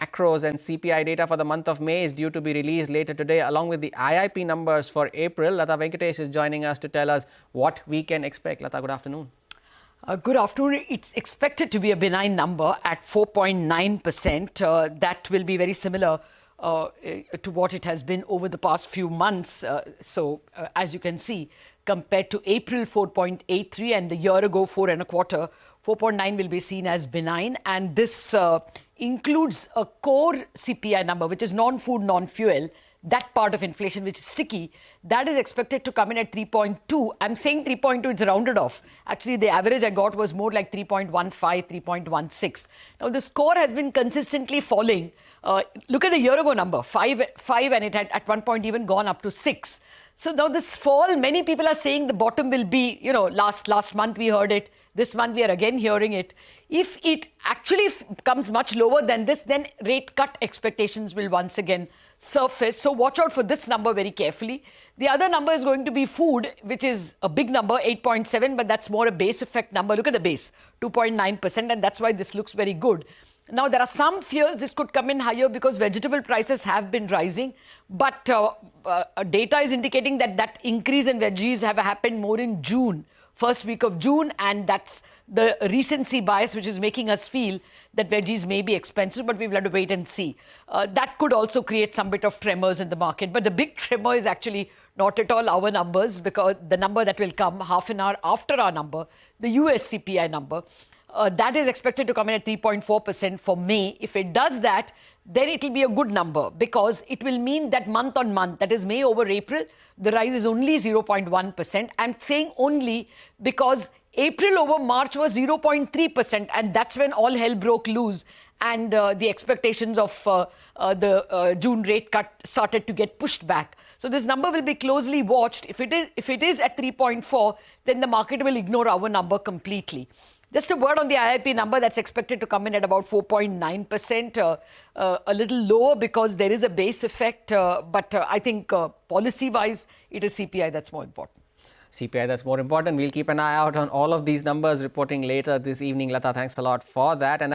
Macros and CPI data for the month of May is due to be released later today, along with the IIP numbers for April. Latha Venkatesh is joining us to tell us what we can expect. Latha, good afternoon. Good afternoon. It's expected to be a benign number at 4.9%. That will be very similar to what it has been over the past few months. As you can see, compared to April 4.83 and the year ago 4.25, 4.9 will be seen as benign. And this includes a core CPI number, which is non-food, non-fuel. That part of inflation, which is sticky, that is expected to come in at 3.2. I'm saying 3.2, it's rounded off. Actually, the average I got was more like 3.15, 3.16. Now, the score has been consistently falling. Look at the year ago number, 5, and it had at one point even gone up to 6. So now this fall, many people are saying the bottom will be, last month we heard it. This month we are again hearing it. If it actually comes much lower than this, then rate cut expectations will once again surface. So watch out for this number very carefully. The other number is going to be food, which is a big number, 8.7, but that's more a base effect number. Look at the base, 2.9%, and that's why this looks very good. Now, there are some fears this could come in higher because vegetable prices have been rising. But data is indicating that increase in veggies have happened more in June, first week of June. And that's the recency bias, which is making us feel that veggies may be expensive, but we will have to wait and see. That could also create some bit of tremors in the market. But the big tremor is actually not at all our numbers, because the number that will come half an hour after our number, the US CPI number, that is expected to come in at 3.4% for May. If it does that, then it will be a good number, because it will mean that month on month, that is May over April, the rise is only 0.1%. I'm saying only because April over March was 0.3%, and that's when all hell broke loose and the expectations of the June rate cut started to get pushed back. So this number will be closely watched. If it is at 3.4, then the market will ignore our number completely. Just a word on the IIP number, that's expected to come in at about 4.9%, a little lower because there is a base effect. But I think policy-wise, it is CPI that's more important. CPI that's more important. We'll keep an eye out on all of these numbers reporting later this evening. Latha, thanks a lot for that.